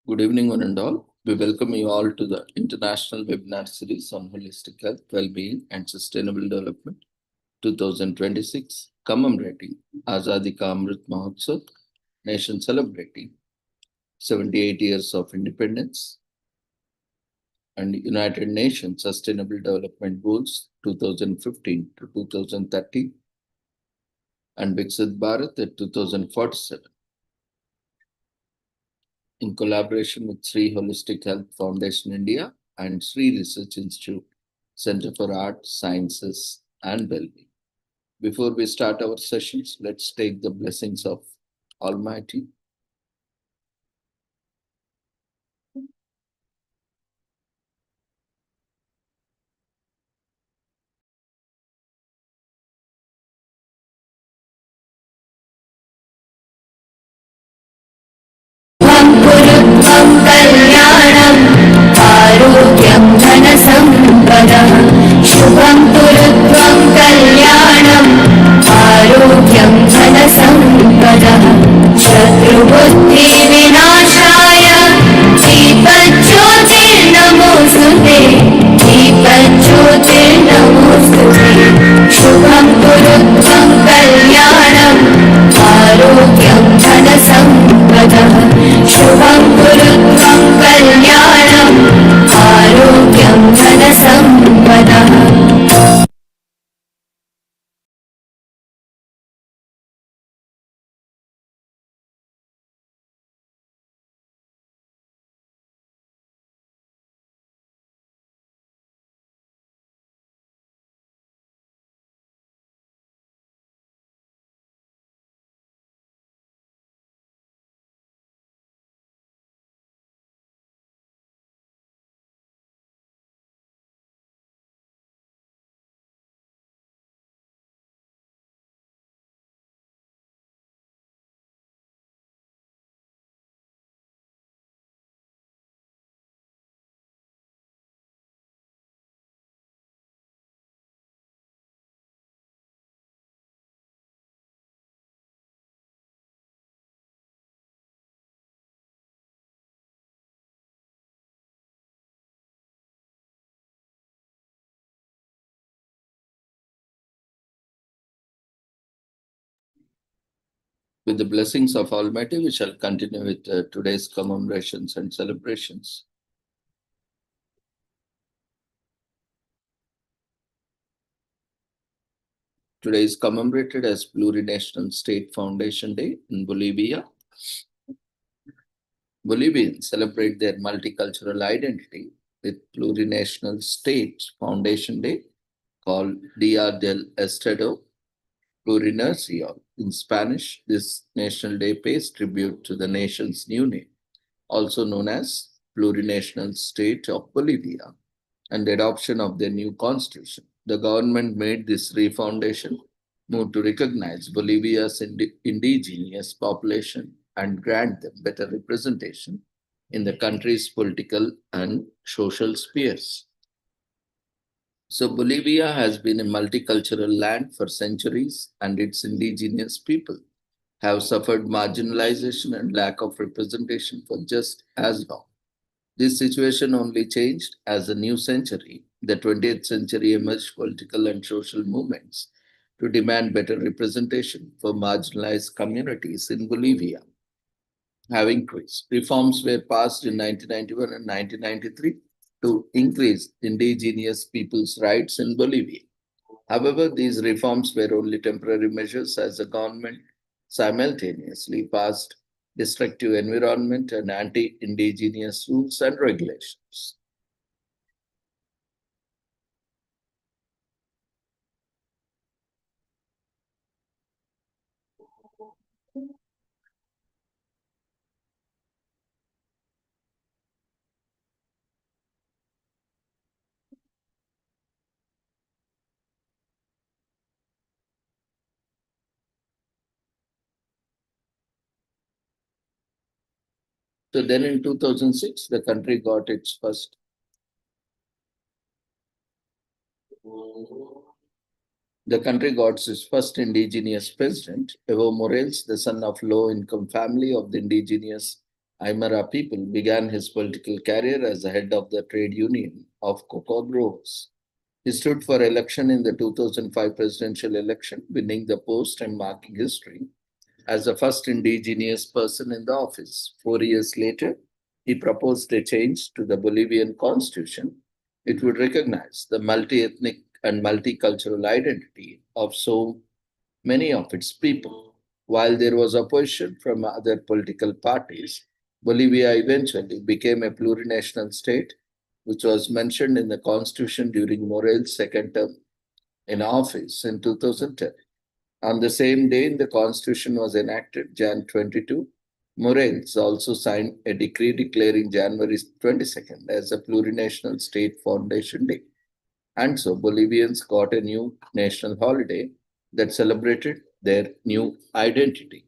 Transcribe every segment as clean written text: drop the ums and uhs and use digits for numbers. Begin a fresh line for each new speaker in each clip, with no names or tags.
Good evening, one and all. We welcome you all to the International Webinar Series on Holistic Health, Well-being and Sustainable Development 2026, commemorating Azadi Ka Amrit Mahotsav, nation celebrating 78 years of independence and United Nations Sustainable Development Goals 2015 to 2030 and Viksit Bharat at 2047. In collaboration with Sri Holistic Health Foundation India and Sri Research Institute, Center for Art, Sciences and Wellbeing. Before we start our sessions, let's take the blessings of Almighty.
आरोग्यं धनसम्पदः शुभं कुरुत्वं कल्याणम् आरोग्यं धनसम्पदः शत्रुबुद्धिविनाशाय दीपज्योतिर्नमोऽस्तुते दीपज्योतिर्नमोऽस्तुते शुभं कुरुत्वं कल्याणम् आरोग्यं धनसम्पदः शुभं कुरुत्वं कल्याणम् आरोग्यं धनसम्पदः
With the blessings of Almighty, we shall continue with today's commemorations and celebrations. Today is commemorated as Plurinational State Foundation Day in Bolivia. Bolivians celebrate their multicultural identity with Plurinational State Foundation Day called Dia del Estado Plurinacional. In Spanish, this National Day pays tribute to the nation's new name, also known as Plurinational State of Bolivia, and the adoption of their new constitution. The government made this refoundation move to recognize Bolivia's indigenous population and grant them better representation in the country's political and social spheres. So Bolivia has been a multicultural land for centuries, and its indigenous people have suffered marginalization and lack of representation for just as long. This situation only changed as the new century, the 20th century, emerged political and social movements to demand better representation for marginalized communities in Bolivia have increased. Reforms were passed in 1991 and 1993 to increase indigenous people's rights in Bolivia. However, these reforms were only temporary measures as the government simultaneously passed destructive environment and anti-indigenous rules and regulations. So then in 2006, the country got its first indigenous president, Evo Morales, the son of low-income family of the indigenous Aymara people began his political career as the head of the trade union of cocoa growers. He stood for election in the 2005 presidential election, winning the post and marking history as the first indigenous person in the office. 4 years later, he proposed a change to the Bolivian constitution. It would recognize the multi ethnic and multicultural identity of so many of its people. While there was opposition from other political parties, Bolivia eventually became a plurinational state, which was mentioned in the constitution during Morel's second term in office in 2010. On the same day the constitution was enacted, Jan 22, Morales also signed a decree declaring January 22nd as a plurinational state foundation day. And so Bolivians got a new national holiday that celebrated their new identity.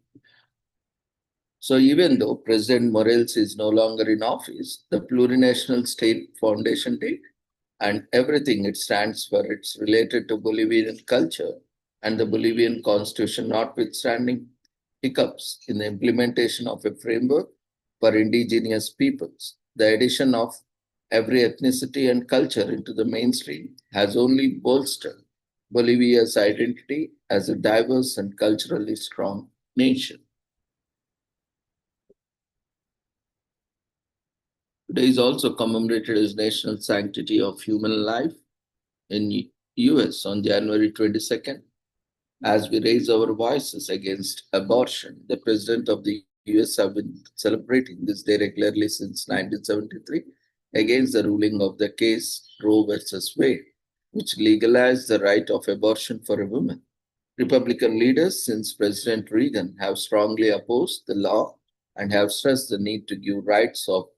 So even though President Morales is no longer in office, the Plurinational State Foundation Day and everything it stands for, it's related to Bolivian culture and the Bolivian constitution, notwithstanding hiccups in the implementation of a framework for indigenous peoples. The addition of every ethnicity and culture into the mainstream has only bolstered Bolivia's identity as a diverse and culturally strong nation. Today is also commemorated as National Sanctity of Human Life in US on January 22nd. As we raise our voices against abortion, the President of the US have been celebrating this day regularly since 1973 against the ruling of the case Roe versus Wade, which legalized the right of abortion for a woman. Republican leaders since President Reagan have strongly opposed the law and have stressed the need to give rights of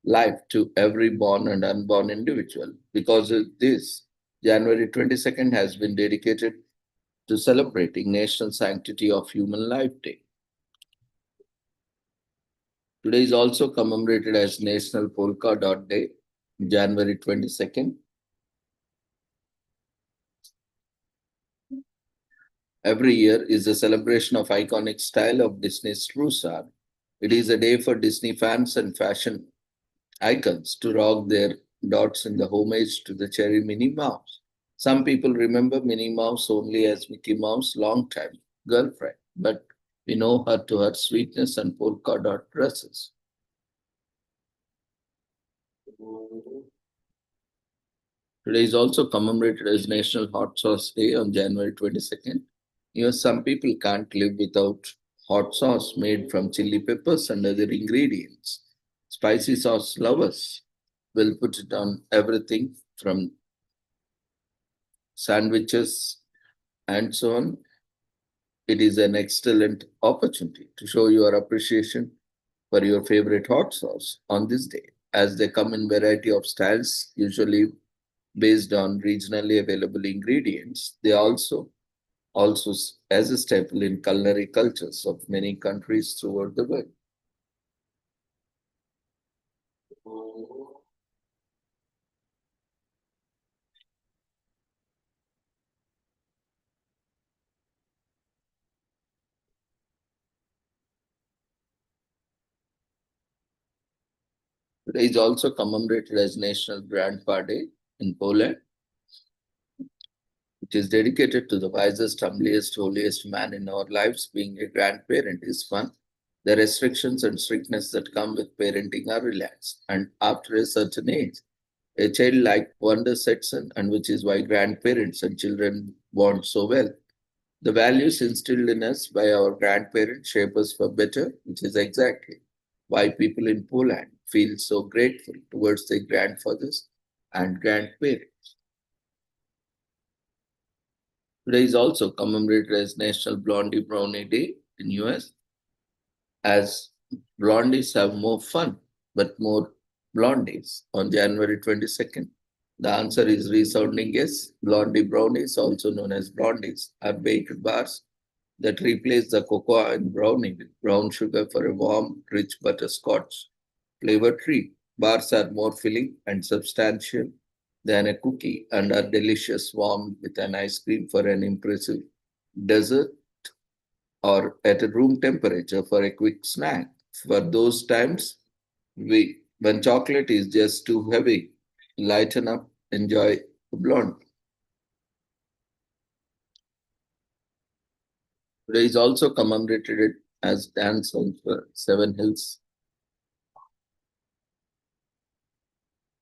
life to every born and unborn individual. Because of this, January 22nd has been dedicated to celebrating National Sanctity of Human Life Day. Today is also commemorated as National Polka Dot Day, January 22nd. Every year is a celebration of iconic style of Disney's Trussard. It is a day for Disney fans and fashion icons to rock their dots in the homage to the cherry Minnie Mouse. Some people remember Minnie Mouse only as Mickey Mouse longtime girlfriend, but we know her to her sweetness and polka dot dresses. Today is also commemorated as National Hot Sauce Day on January 22nd. Some people can't live without hot sauce made from chili peppers and other ingredients. Spicy sauce lovers will put it on everything from sandwiches and so on. It is an excellent opportunity to show your appreciation for your favorite hot sauce on this day, as they come in variety of styles, usually based on regionally available ingredients. They also as a staple in culinary cultures of many countries throughout the world. Today is also commemorated as National Grandpa Day in Poland, which is dedicated to the wisest, humblest, holiest man in our lives. Being a grandparent is fun. The restrictions and strictness that come with parenting are relaxed, and after a certain age, a childlike wonder sets in, and which is why grandparents and children bond so well. The values instilled in us by our grandparents shape us for better, which is exactly why people in Poland feel so grateful towards their grandfathers and grandparents. Today is also commemorated as National Blondie Brownie Day in US, as blondies have more fun, but more blondies on January 22nd. The answer is resounding yes. Blondie brownies, also known as blondies, are baked bars that replace the cocoa and brownie with brown sugar for a warm, rich butterscotch flavored treat. Bars are more filling and substantial than a cookie and are delicious warmed with an ice cream for an impressive dessert or at a room temperature for a quick snack. For those times, when chocolate is just too heavy, lighten up, enjoy the blonde. Today is also commemorated as Dance on Seven Hills.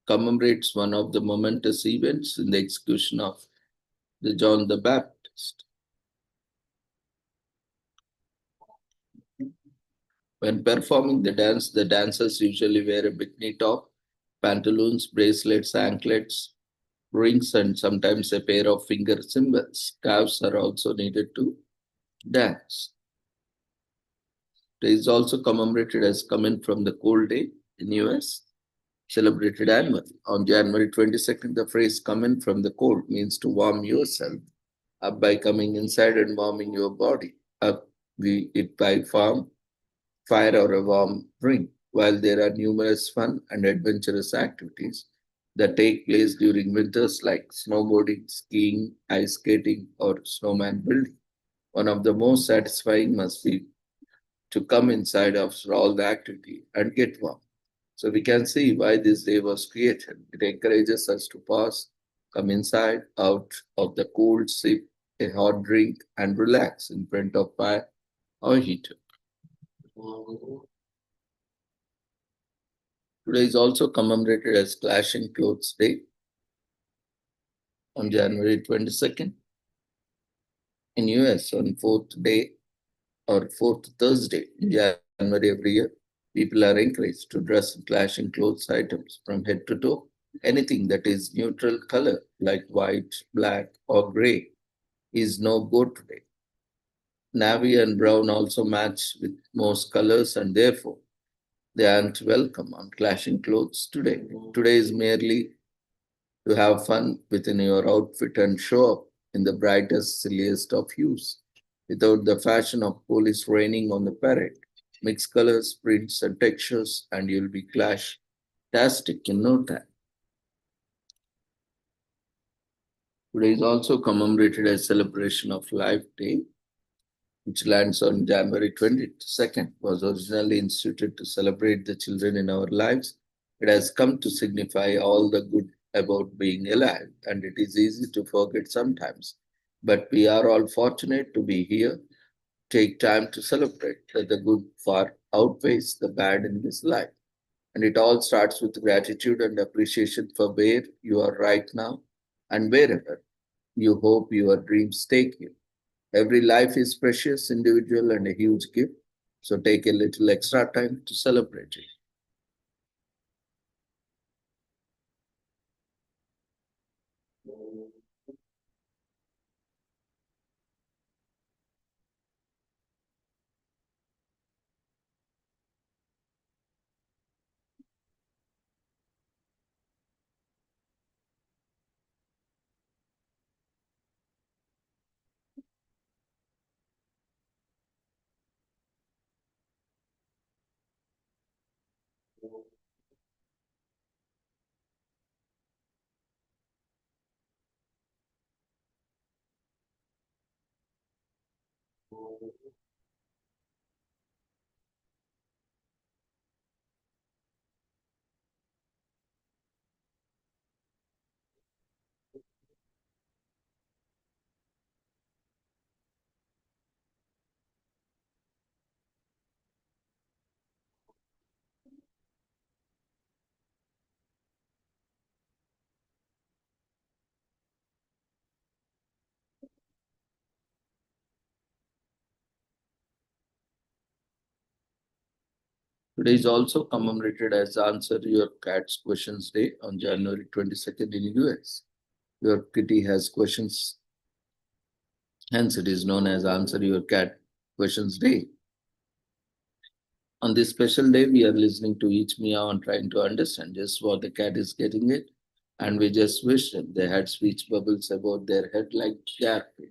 Commemorates one of the momentous events in the execution of the John the Baptist. When performing the dance, the dancers usually wear a bikini top, pantaloons, bracelets, anklets, rings, and sometimes a pair of finger cymbals. Scarves are also needed to dance. It is also commemorated as coming from the cold day in US, celebrated annually. On January 22nd, the phrase coming from the cold means to warm yourself up by coming inside and warming your body up it by fire or a warm drink. While there are numerous fun and adventurous activities that take place during winters like snowboarding, skiing, ice skating, or snowman building, one of the most satisfying must be to come inside after all the activity and get warm. So we can see why this day was created. It encourages us to pause, come inside, out of the cold, sip a hot drink, and relax in front of fire or heater. Today is also commemorated as Clashing Clothes Day on January 22nd. In US, on fourth day or fourth Thursday in January every year, people are encouraged to dress in clashing clothes items from head to toe. Anything that is neutral color, like white, black, or gray, is no go today. Navy and brown also match with most colors, and therefore they aren't welcome on clashing clothes today. Today is merely to have fun within your outfit and show up in the brightest, silliest of hues, without the fashion of police raining on the parade. Mix colors, prints, and textures, and you'll be clash-tastic in no time. Today is also commemorated as Celebration of Life Day, which lands on January 22nd, was originally instituted to celebrate the children in our lives. It has come to signify all the good about being alive, and it is easy to forget sometimes. But we are all fortunate to be here. Take time to celebrate that the good far outweighs the bad in this life. And it all starts with gratitude and appreciation for where you are right now and wherever you hope your dreams take you. Every life is precious, individual, and a huge gift. So take a little extra time to celebrate it. Today is also commemorated as Answer Your Cat's Questions Day on January 22nd in US. Your kitty has questions, hence it is known as Answer Your Cat Questions Day. On this special day, we are listening to each meow and trying to understand just what the cat is getting it. And we just wish that they had speech bubbles about their head like Garfield.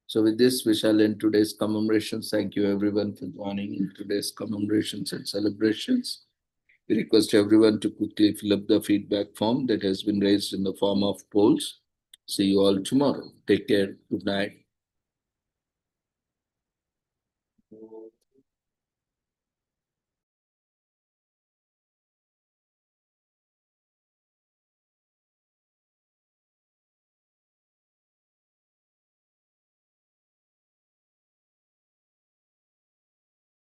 So with this, we shall end today's commemorations. Thank you everyone for joining in today's commemorations and celebrations. We request everyone to quickly fill up the feedback form that has been raised in the form of polls. See you all tomorrow. Take care. Good night.